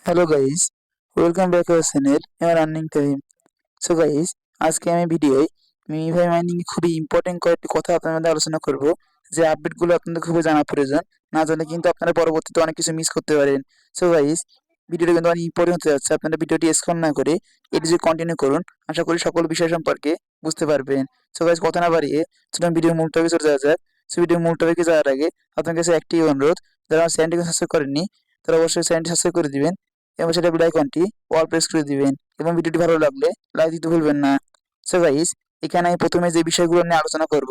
Hello guys, welcome back our channel আমার earning time. So guys, আজকে আমি ভিডিওয় মিনিফাই mining খুবই ইম্পর্টেন্ট কয়েকটি কথা আপনাদের মধ্যে আলোচনা করব। যে আপডেটগুলো আপনাদের খুবই জানা প্রয়োজন। না জানলে কিন্তু আপনারা পরবর্তীতে অনেক কিছু মিস করতে পারেন। সো গাইস, ভিডিওটা কিন্তু অনেক ইম্পর্টেন্ট হতে যাচ্ছে। আপনারা ভিডিওটি স্কিপ না করে এটি যে কন্টিনিউ করুন, আশা করি সকল বিষয় সম্পর্কে বুঝতে পারবেন। সো গাইস, কথা না বাড়িয়ে চলুন ভিডিওর মূল টপিকে চলে যাওয়া যাক। সো ভিডিওর মূল টপিকে যাওয়ার আগে আপনার কাছে একটি অনুরোধ, যারা আমার চ্যানেলটিকে সাবস্ক্রাইব করেননি তারা অবশ্যই চ্যানেলটি সাবস্ক্রাইব করে দিবেন এবং সেটা বেল আইকনটি অল প্রেস করে দিবেন এবং ভিডিওটি ভালো লাগলে লাইক দিতে ভুলবেন না। সো গাইস, এখানে আমি প্রথমে যে বিষয়গুলো নিয়ে আলোচনা করব,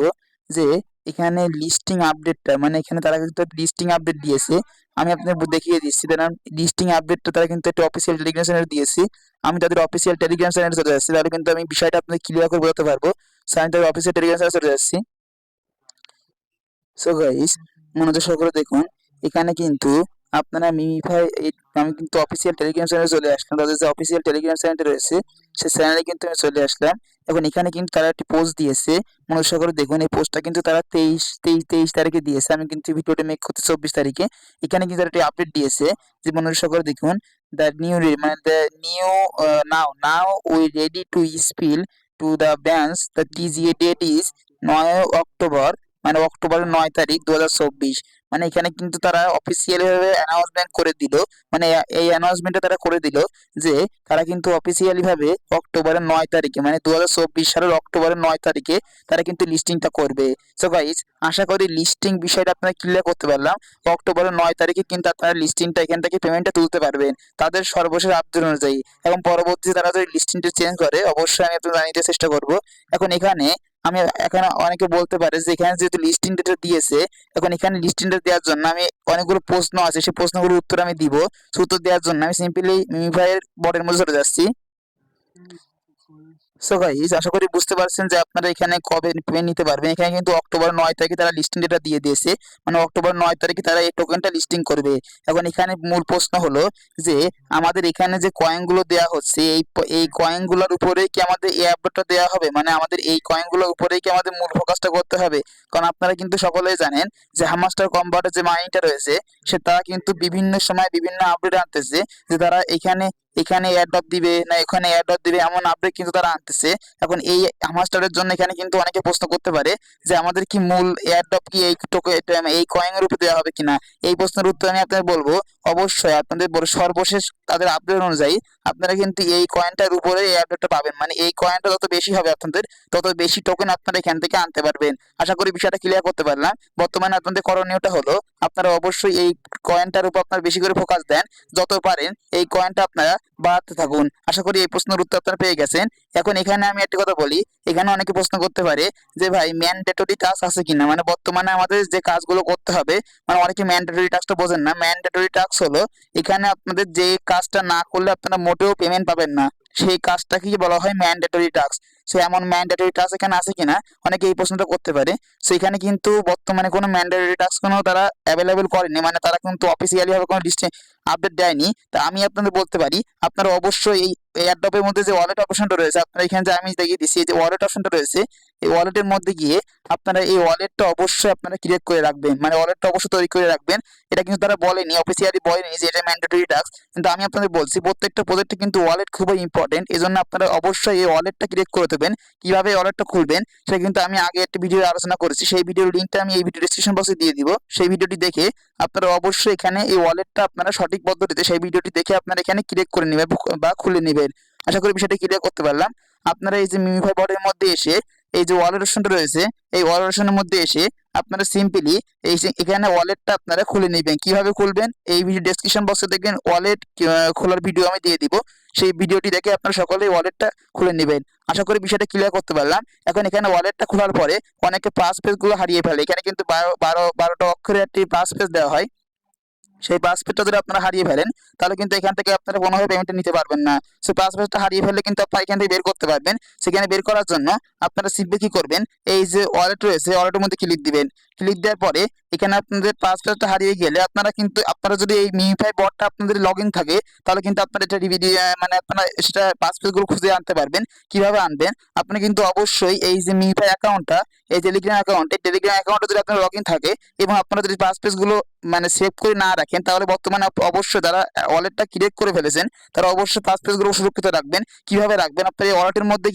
যে এখানে লিস্টিং আপডেটটা, মানে এখানে তারা কিন্তু লিস্টিং আপডেট দিয়েছে। আমি আপনাদের দেখিয়ে দিচ্ছি, তারা লিস্টিং আপডেটটা তারা কিন্তু একটা অফিসিয়াল টেলিগ্রাম চ্যানেলে দিয়েছি। আমি তাদের অফিসিয়াল টেলিগ্রাম চ্যানেলে চলে যাচ্ছি, তাহলে কিন্তু আমি বিষয়টা আপনাদের ক্লিয়ার করে বলতে পারবো। সো আমি তাদের অফিসিয়াল টেলিগ্রাম চ্যানেলে চলে যাচ্ছি। সো গাইস, মনোযোগ সহকারে দেখুন। এখানে কিন্তু আপনারা মিমিফাই, আমি কিন্তু অফিসিয়াল টেলিগ্রাম চ্যানেলে চলে আসলাম। তাদের যে অফিসিয়াল টেলিগ্রাম চ্যানেলটা রয়েছে সেই চ্যানেলে কিন্তু আমি চলে আসলাম। এখন এখানে কিন্তু তারা একটি পোস্ট দিয়েছে। মনোযোগ সহকারে দেখুন, এই পোস্টটা কিন্তু তারা তেইশ তারিখে দিয়েছে। আমি কিন্তু ভিডিওটা মেক করতে 24 তারিখে। এখানে কিন্তু তারা একটি আপডেট দিয়েছে, যে মনোযোগ সহকারে দেখুন। The new now now we ready to spill to the beans the TGA date is 9 October, মানে অক্টোবরের 9 তারিখ 2024। মানে এখানে কিন্তু তারা অফিসিয়ালি ভাবে অ্যানাউন্সমেন্ট করে দিল, মানে এই অ্যানাউন্সমেন্টটা তারা করে দিল যে তারা কিন্তু অফিসিয়ালি ভাবে অক্টোবরের 9 তারিখে, মানে 2024 সালের অক্টোবরের 9 তারিখে তারা কিন্তু লিস্টিংটা করবে। সো গাইজ, আশা করি লিস্টিং বিষয়টা আপনারা ক্লিয়ার করতে পারলাম। অক্টোবরের 9 তারিখে কিন্তু আপনারা লিস্টিংটা এখান থেকে পেমেন্টটা তুলতে পারবেন তাদের সর্বশেষ আপডেট অনুযায়ী। এবং পরবর্তীতে তারা যদি লিস্টিংটা চেঞ্জ করে অবশ্যই আমি আপনাদের জানিয়ে দেওয়ার চেষ্টা করব। এখন এখানে আমি এখানে অনেকে বলতে পারে যে এখানে যেহেতু লিস্টিং ডেটা দিয়েছে, এখন এখানে লিস্টিং ডেটা দেওয়ার জন্য আমি অনেকগুলো প্রশ্ন আছে, সেই প্রশ্নগুলোর উত্তর আমি দিব। সেই উত্তর দেওয়ার জন্য আমি সিম্পলি মিমিফাইয়ের বটের মধ্যে চলে যাচ্ছি। সো গাইস, আশা করি বুঝতে পারছেন যে আপনারা এখানে কবে পেমেন্ট নিতে পারবেন। এখানে কিন্তু অক্টোবর 9 তারিখে তারা লিস্টিং ডেটা দিয়ে দিয়েছে, মানে অক্টোবর 9 তারিখে তারা এই টোকেনটা লিস্টিং করবে। এখন এখানে মূল প্রশ্ন হলো যে আমাদের এখানে যে কয়েনগুলো দেওয়া হচ্ছে, এই কয়েনগুলোর উপরেই কি আমাদের এই আপডেটটা দেওয়া হবে, মানে আমাদের এই কয়েনগুলোর উপরেই কি আমাদের মূল ফোকাসটা করতে হবে? কারণ আপনারা কিন্তু সকলেই জানেন যে হামাস্টার কম্বাটের যে মাইনিংটা রয়েছে, সে তারা কিন্তু বিভিন্ন সময় বিভিন্ন আপডেট আনতেছে, যে তারা এখানে এখানে এয়ারড্রপ দিবে না এখানে এয়ারড্রপ দিবে, এমন আপডেট কিন্তু তারা আনতেছে। এখন এই হামাস্টারের জন্য এখানে কিন্তু অনেকে প্রশ্ন করতে পারে যে আমাদের কি মূল এয়ারড্রপ কি এই এই কয়েনের উপরে দেওয়া হবে কিনা। এই প্রশ্নের উত্তর আমি আপনাদের বলবো, অবশ্যই আপনাদের সর্বশেষ তাদের আপডেট অনুযায়ী আপনারা কিন্তু এই কয়েনটার উপরে এই আপডেটটা পাবেন। মানে এই কয়েনটা যত বেশি হবে আপনাদের, তত বেশি টোকেন আপনারা এখান থেকে আনতে পারবেন। আশা করি বিষয়টা ক্লিয়ার করতে পারলাম। বর্তমানে আপনাদের করণীয়টা হলো আপনারা অবশ্যই এই কয়েনটার উপর আপনারা বেশি করে ফোকাস দেন, যত পারেন এই কয়েনটা আপনারা বাড়াতে থাকুন। আশা করি এই প্রশ্নের উত্তর আপনারা পেয়ে গেছেন। এখন এখানে আমি একটা কথা বলি, এখানে অনেকে প্রশ্ন করতে পারে যে ভাই ম্যান্ডেটরি টাস্ক আছে কিনা, মানে বর্তমানে আমাদের যে কাজগুলো করতে হবে, মানে অনেকে ম্যান্ডেটরি টাস্কটা বোঝেন না। ম্যান্ডেটরি টাস্ক হলো এখানে আপনাদের যে কাজটা না করলে আপনারা মোটেও পেমেন্ট পাবেন না, সেই কাজটাকেই বলা হয় ম্যান্ডেটরি টাস্ক। সে এমন ম্যান্ডেটরি টাস্ক এখানে আছে কিনা অনেকে এই প্রশ্নটা করতে পারে। সো এখানে কিন্তু বর্তমানে কোনো ম্যান্ডেটরি টাস্ক কোনো তারা অ্যাভেলেবেল করেনি, মানে তারা কিন্তু অফিসিয়ালি ভাবে কোনো লিস্টে আপডেট দেয়নি। তা আমি আপনাদের বলতে পারি আপনারা অবশ্যই এই এয়ারড্রপের মধ্যে যে ওয়ালেট অপশনটা রয়েছে, আপনারা এখানে যে আমি দেখিয়ে দিচ্ছি, এই যে ওয়ালেট অপশনটা রয়েছে, এই ওয়ালেটের মধ্যে গিয়ে আপনারা এই ওয়ালেটটা অবশ্যই আপনারা ক্রিয়েট করে রাখবেন, মানে ওয়ালেটটা অবশ্যই তৈরি করে রাখবেন। এটা কিন্তু তারা বলেনি, অফিসিয়ালি বলেনি যে এটা ম্যান্ডেটরি টাস্ক, কিন্তু আমি আপনাদের বলছি প্রত্যেকটা প্রজেক্টে কিন্তু ওয়ালেট খুবই ইম্পর্টেন্ট। এই জন্য আপনারা অবশ্যই এই ওয়ালেটটা ক্রিয়েট করে দেবেন। কিভাবে ওয়ালেটটা খুলবেন সেটা কিন্তু আমি আগে একটা ভিডিও আলোচনা করেছি, সেই ভিডিওর লিঙ্কটা আমি এই ভিডিও ডিসক্রিপশন বক্সে দিয়ে দিব। সেই ভিডিওটি দেখে আপনারা অবশ্যই এখানে এই ওয়ালেটটা আপনারা সঠিক পদ্ধতিতে সেই ভিডিওটি দেখে আপনারা এখানে ক্রিয়েট করে নেবেন বা খুলে নেবেন। আশা করি বিষয়টা ক্লিয়ার করতে পারলাম। আপনারা এই যে মিমিফাই বটের মধ্যে এসে এই যে ওয়ালেট অপশনটা রয়েছে, এই ওয়ালেট অপশনের মধ্যে এসে আপনারা সিম্পলি এই যে এখানে ওয়ালেটটা আপনারা খুলে নেবেন। কিভাবে খুলবেন এই ভিডিও ডেসক্রিপশন বক্সে দেখবেন ওয়ালেট খোলার ভিডিও আমি দিয়ে দিব, সেই ভিডিওটি দেখে আপনারা সকলেই ওয়ালেটটা খুলে নেবেন। আশা করি বিষয়টা ক্লিয়ার করতে পারলাম। এখন এখানে ওয়ালেটটা খোলার পরে অনেকে পাস পেজ গুলো হারিয়ে ফেলে, এখানে কিন্তু 12টা অক্ষরের একটি পাস পেজ দেওয়া হয়। সেই পাসপোর্টটা যদি আপনারা হারিয়ে ফেলেন তাহলে কিন্তু এখান থেকে আপনারা কোনোভাবে পেমেন্টটা নিতে পারবেন না। সেই পাসপোর্টটা হারিয়ে ফেললে কিন্তু আপনারা এখান থেকে বের করতে পারবেন। সেখানে বের করার জন্য আপনারা সিম্পলি কি করবেন, এই যে ওয়ালেট রয়েছে ওয়ালেটের মধ্যে ক্লিক দিবেন। ক্লিক দেওয়ার পরে এখানে আপনাদের পাসওয়ার্ডটা হারিয়ে গেলে আপনারা যদি এই মিউফাই বটটা আপনাদের লগ ইন থাকে, তাহলে কিন্তু আপনারা এটা মানে আপনারা সেটা পাসওয়ার্ড গুলো খুঁজে আনতে পারবেন। কিভাবে আনবেন? আপনি কিন্তু অবশ্যই এই যে মিউফাই অ্যাকাউন্টটা, এই টেলিগ্রাম অ্যাকাউন্টে যদি আপনার লগ ইন থাকে এবং আপনারা যদি পাসওয়ার্ড গুলো মানে সেভ করে না রাখেন, তাহলে বর্তমানে অবশ্যই যারা ওয়ালেটটা ক্রিয়েট করে ফেলেছেন তারা অবশ্যই পাসওয়ার্ড গুলো সুরক্ষিত রাখবেন। কিভাবে রাখবেন? আপনার এই ওয়ালেটের মধ্যে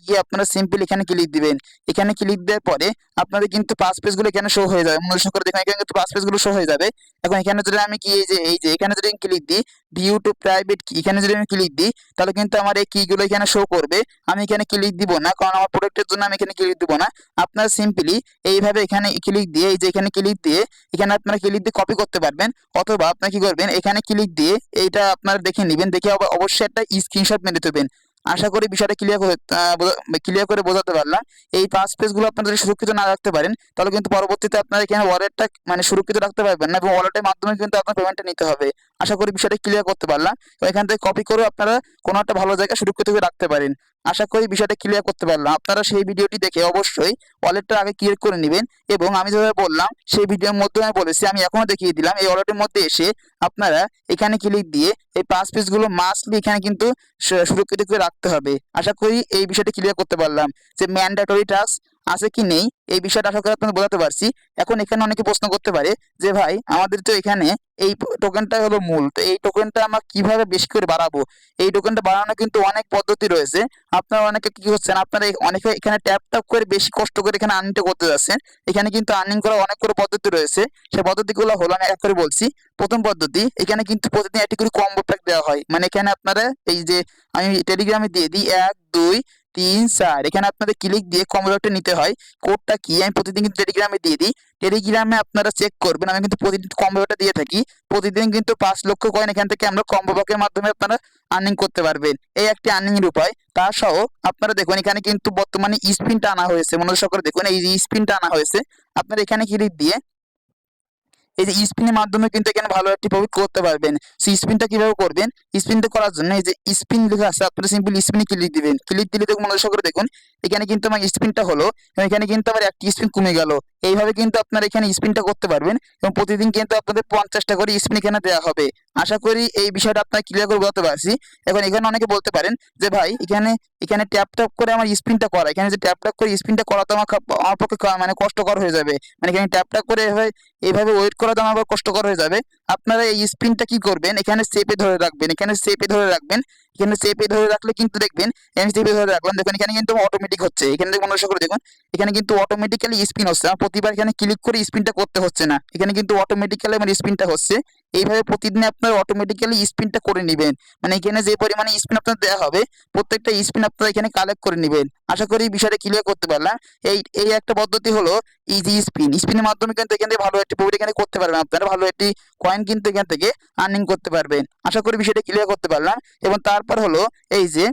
গিয়ে আপনারা সিম্পল এখানে ক্লিক দিবেন। এখানে ক্লিক দেওয়ার পরে আপনাদের কিন্তু পাস পেজ গুলো এখানে শো হয়ে যাবে। মনে করে দেখুন এখানে কিন্তু পাস পেজ গুলো শো হয়ে যাবে। এখন এখানে যদি আমি কি এই যে এখানে যদি ক্লিক দিই ভিউ টু প্রাইভেট কি, এখানে যদি আমি ক্লিক দিই তাহলে কিন্তু আমার এই কি গুলো এখানে শো করবে। আমি এখানে ক্লিক দিব না, কারণ আমার প্রোডাক্টের জন্য আমি এখানে ক্লিক দিব না। আপনারা সিম্পলি এইভাবে এখানে ক্লিক দিয়ে এই যে এখানে ক্লিক দিয়ে এখানে আপনারা ক্লিক দিয়ে কপি করতে পারবেন, অথবা আপনারা কি করবেন এখানে ক্লিক দিয়ে এইটা আপনারা দেখে নেবেন, দেখে অবশ্যই একটা স্ক্রিনশট মেরে দেবেন। আশা করি বিষয়টা ক্লিয়ার করে বোঝাতে পারলাম। এই পাস পেজ গুলো আপনারা যদি সুরক্ষিত না রাখতে পারেন, তাহলে কিন্তু পরবর্তীতে আপনারা এখানে ওয়ালেটটা মানে সুরক্ষিত রাখতে পারবেন না, এবং ওয়ালেটের মাধ্যমে কিন্তু আপনার পেমেন্টটা নিতে হবে। আশা করি বিষয়টা ক্লিয়ার করতে পারলাম। তো এখান থেকে কপি করে আপনারা কোনো একটা ভালো জায়গায় সুরক্ষিত করে রাখতে পারেন। আশা করি বিষয়টা ক্লিয়ার করতে পারলাম। আপনারা সেই ভিডিওটি দেখে অবশ্যই ওয়ালেটটা আগে ক্রিয়েট করে নেবেন, এবং আমি যেভাবে বললাম সেই ভিডিওর মধ্যে আমি বলেছি, আমি এখনো দেখিয়ে দিলাম। এই ওয়ালেটের মধ্যে এসে আপনারা এখানে ক্লিক দিয়ে এই পাস পেজ গুলো মাস্টলি এখানে কিন্তু সুরক্ষিত করে রাখতে হবে। আশা করি এই বিষয়টা ক্লিয়ার করতে পারলাম যে ম্যান্ডেটরি টাস্ক আছে কি নেই, এই বিষয়টা আশা করি আপনাদের বোঝাতে পারছি। এখন এখানে অনেকে প্রশ্ন করতে পারে যে ভাই আমাদের তো এখানে এই টোকেনটা হলো মূল, তো এই টোকেনটা আমরা কিভাবে বেশি করে বাড়াবো? এই টোকেনটা বাড়ানো কিন্তু অনেক পদ্ধতি রয়েছে। আপনারা অনেকে কি করছেন, আপনারা অনেকে এখানে ট্যাপ ট্যাপ করে বেশি কষ্ট করে এখানে আর্নিংটা করতে যাচ্ছেন। এখানে কিন্তু আর্নিং করার অনেক করে পদ্ধতি রয়েছে। সেই পদ্ধতিগুলো হলো আমি এক করে বলছি। প্রথম পদ্ধতি, এখানে কিন্তু প্রতিদিন একটি করে কম্বো প্যাক দেওয়া হয়। মানে এখানে আপনারা এই যে আমি টেলিগ্রামে দিয়ে দিই 1 2 3 4, এখানে আপনাদের ক্লিক দিয়ে কম্বো প্যাকটা নিতে হয়। কোডটা কি আমি প্রতিদিন কিন্তু টেলিগ্রামে দিয়ে দিই। টেলিগ্রামে আপনারা চেক করবেন, আমি কিন্তু প্রতিদিন কম্বো প্যাকটা দিয়ে থাকি। প্রতিদিন কিন্তু 5 লক্ষ কয়েন এখান থেকে আমরা কম্বো প্যাকের মাধ্যমে আপনারা আর্নিং করতে পারবেন। এই একটি আর্নিং এর উপায়। তা সহ আপনারা দেখুন এখানে কিন্তু বর্তমানে স্পিনটা আনা হয়েছে। মনোযোগ করে দেখুন এই যে স্পিনটা আনা হয়েছে। আপনারা এখানে ক্লিক দিয়ে এই যে স্পিনের মাধ্যমে কিন্তু এখানে ভালো একটি প্রফিট করতে পারবেন। সেই স্পিনটা কিভাবে করবেন? স্পিনটা করার জন্য এই যে স্পিন লেখা আছে, আপনারা সিম্পল স্পিনে ক্লিক দিবেন। ক্লিক দিলে দেখুন মনোযোগ করে দেখুন এখানে কিন্তু আমার স্পিনটা হলো, এবং এখানে কিন্তু আমার একটি স্পিন কমে গেল। এইভাবে কিন্তু আপনারা এখানে স্পিনটা করতে পারবেন, এবং প্রতিদিন কিন্তু আপনাদের 50টা করে স্পিন এখানে দেওয়া হবে। আশা করি এই বিষয়টা আপনারা ক্লিয়ার করে বলতে পারছি। এখন এখানে অনেকে বলতে পারেন যে ভাই এখানে এখানে ট্যাপ ট্যাপ করে আমার স্পিনটা করা, এখানে যে ট্যাপ ট্যাপ করে স্পিনটা করা তো আমার পক্ষে মানে কষ্টকর হয়ে যাবে। মানে এখানে ট্যাপ ট্যাপ করে এইভাবে ওয়েট করা তো আমার আবার কষ্টকর হয়ে যাবে। আপনারা এই স্পিনটা কি করবেন, এখানে চেপে ধরে রাখবেন। এখানে চেপে ধরে রাখলে কিন্তু দেখবেন, আমি চেপে ধরে রাখলাম, দেখুন এখানে কিন্তু অটোমেটিক হচ্ছে। এখানে দেখুন মনোযোগ করে দেখুন এখানে কিন্তু অটোমেটিক্যালি স্পিন হচ্ছে। আমার প্রতিবার এখানে ক্লিক করে স্পিনটা করতে হচ্ছে না, এখানে কিন্তু অটোমেটিক্যালি আমার স্পিনটা হচ্ছে। এইভাবে প্রতিদিন আপনারা অটোমেটিক্যালি স্পিনটা করে নেবেন। মানে এখানে যে পরিমাণে স্পিন আপনার দেওয়া হবে, প্রত্যেকটা স্পিন আপনারা এখানে কালেক্ট করে নেবেন। আশা করি বিষয়টা ক্লিয়ার করতে পারলাম। এই এই একটা পদ্ধতি হলো ইজি স্পিনের মাধ্যমে কিন্তু এখান থেকে ভালো একটি প্রফিট এখানে করতে পারবেন। আপনারা ভালো একটি কয়েন কিন্তু এখান থেকে আর্নিং করতে পারবেন। আশা করি বিষয়টা ক্লিয়ার করতে পারলাম। এবং তারপর হলো এই যে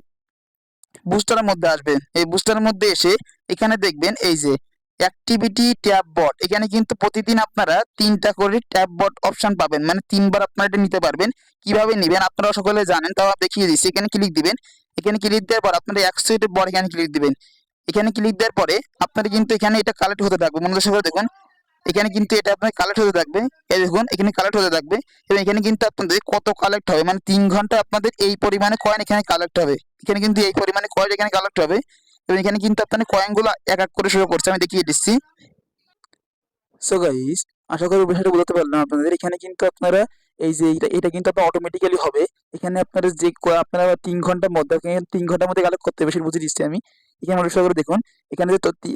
বুস্টারের মধ্যে আসবেন। এই বুস্টারের মধ্যে এসে এখানে দেখবেন এই যে অ্যাক্টিভিটি ট্যাব বট, এখানে কিন্তু প্রতিদিন আপনারা 3টা করে ট্যাব বট অপশন পাবেন। মানে 3বার আপনারা এটা নিতে পারবেন। কিভাবে নেবেন আপনারা সকলে জানেন, তাও দেখিয়ে দিচ্ছি। এখানে ক্লিক দিবেন। এখানে ক্লিক দেওয়ার পর আপনারা 100 বট এখানে ক্লিক দিবেন। এখানে ক্লিক দেওয়ার পরে আপনারা কিন্তু এখানে এটা কালেক্ট হতে থাকবে। মনোযোগ করে দেখুন এখানে কিন্তু এটা আপনার কালেক্ট হতে থাকবে। এই দেখুন এখানে কালেক্ট হতে থাকবে, এবং এখানে কিন্তু আপনাদের কত কালেক্ট হবে, মানে 3 ঘন্টা আপনাদের এই পরিমাণে কয়েন এখানে কালেক্ট হবে। এখানে কিন্তু এই পরিমাণে কয়েন এখানে কালেক্ট হবে, এবং এখানে কিন্তু আপনাদের কয়েনগুলো এক এক করে শুরু করছে। আমি দেখিয়ে দিচ্ছি। সো গাইস, আশা করি বিষয়টা বুঝতে পারলাম আপনাদের। এখানে কিন্তু আপনারা এই যে এটা কিন্তু আপনার অটোমেটিক্যালি হবে। এখানে আপনারা যে আপনারা 3 ঘন্টার মধ্যে, এখানে 3 ঘন্টার মধ্যে কালেক্ট করতে হবে সেটা বুঝিয়ে দিচ্ছি আমি। এখানে অনুসরণ করে দেখুন এখানে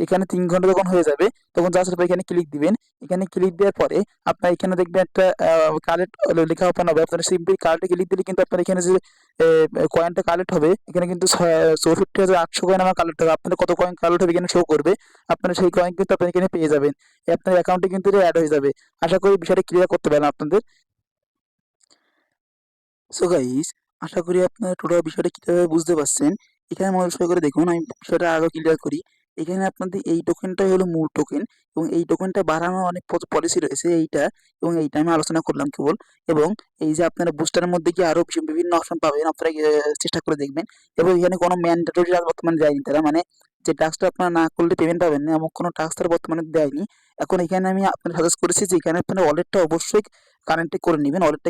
এখানে 3 ঘন্টা যখন হয়ে যাবে তখন জাস্ট এখানে ক্লিক দিবেন। এখানে ক্লিক দেওয়ার পরে আপনার এখানে দেখবেন একটা কালেক্ট লেখা ওপেন হবে। আপনারা সিম্পলি কালেক্টে ক্লিক দিলে কিন্তু আপনার এখানে যে কয়েনটা কালেক্ট হবে, এখানে কিন্তু 64,800 কয়েন আমার কালেক্ট হবে। আপনাদের কত কয়েন কালেক্ট হবে এখানে শো করবে। আপনারা সেই কয়েন কিন্তু আপনারা এখানে পেয়ে যাবেন। আপনার অ্যাকাউন্টে কিন্তু এটা অ্যাড হয়ে যাবে। আশা করি বিষয়টা ক্লিয়ার করতে পারেন আপনাদের। সো গাইস, আশা করি আপনারা টোটাল বিষয়টা কিভাবে বুঝতে পারছেন। এখানে মনোযোগ করে দেখুন, আমি বিষয়টা আরো ক্লিয়ার করি। এখানে আপনাদের এই টোকেনটাই হলো মূল টোকেন, এবং এই টোকেনটা বাড়ানোর অনেক পলিসি রয়েছে এইটা, এবং এইটা আমি আলোচনা করলাম কেবল। এবং এই যে আপনারা বুস্টারের মধ্যে গিয়ে আরো বিভিন্ন অপশন পাবেন, আপনারা চেষ্টা করে দেখবেন। এবং এখানে কোনো ম্যান্ডেটরি বর্তমানে যায়নি তারা, মানে যে টাস্কটা আপনারা না করলে পেমেন্ট পাবেন না, এমন কোনো টাস্ক তারা বর্তমানে দেয়নি। এখন এখানে আমি আপনাদের সাজেস্ট করেছি যে এখানে আপনারা ওয়ালেটটা অবশ্যই কানেক্ট করে নেবেন, ওয়ালেটটা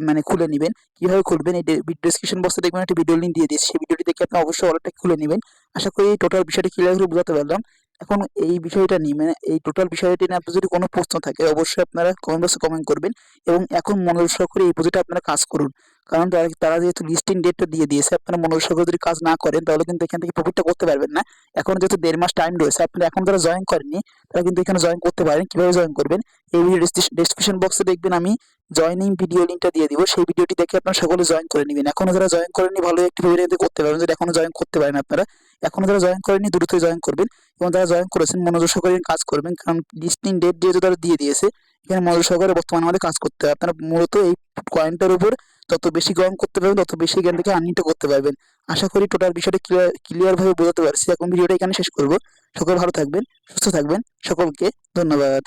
মানে খুলে নেবেন। কিভাবে খুলবেন এই ডেসক্রিপশন বক্সে দেখবেন একটা ভিডিও লিঙ্ক দিয়ে দিয়েছি, সেই ভিডিওটি দেখে আপনি অবশ্যই ওয়ালেটটা খুলে নেবেন। আশা করি এই টোটাল বিষয়টি ক্লিয়ার করে বোঝাতে পারলাম। এখন এই বিষয়টা নিয়ে মানে এই টোটাল বিষয়টি নিয়ে আপনার যদি কোনো প্রশ্ন থাকে অবশ্যই আপনারা কমেন্ট বক্সে কমেন্ট করবেন এবং এখন মনোযোগ সহকারে এই প্রজেক্টে আপনারা কাজ করুন। কারণ তারা যেহেতু লিস্টিং ডেটটা দিয়ে দিয়েছে, আপনারা মনোযোগ সহকারে যদি কাজ না করেন তাহলে কিন্তু এখান থেকে প্রফিটটা করতে পারবেন না। এখন যেহেতু 1.5 মাস টাইম রয়েছে, আপনারা এখন যারা জয়েন করেননি তারা কিন্তু এখানে জয়েন করতে পারেন। কিভাবে জয়েন করবেন এই ভিডিও ডেসক্রিপশন বক্সে দেখবেন আমি জয়েনিং ভিডিও লিঙ্কটা দিয়ে দিব, সেই ভিডিওটি দেখে আপনারা সকলে জয়েন করে নেবেন। এখনো যারা জয়েন করেননি ভালো একটি ভিডিও করতে পারবেন, যদি এখনো জয়েন করতে পারেন আপনারা। এখনো যারা জয়েন করেননি দ্রুতই জয়েন করবেন এবং যারা জয়েন করেছেন মনোযোগ সহকারে কাজ করবেন, কারণ লিস্টিং ডেট যেহেতু তারা দিয়ে দিয়েছে এখানে মনোযোগ সহকারে বর্তমানে আমাদের কাজ করতে হবে। আপনারা মূলত এই কয়েনটার উপর যত বেশি গ্রহণ করতে পারবেন তত বেশি এখান থেকে আর্নিংটা করতে পারবেন। আশা করি টোটাল বিষয়টা ক্লিয়ার ভাবে বোঝাতে পারছি। এখন ভিডিওটা এখানে শেষ করব। সকলে ভালো থাকবেন, সুস্থ থাকবেন, সকলকে ধন্যবাদ।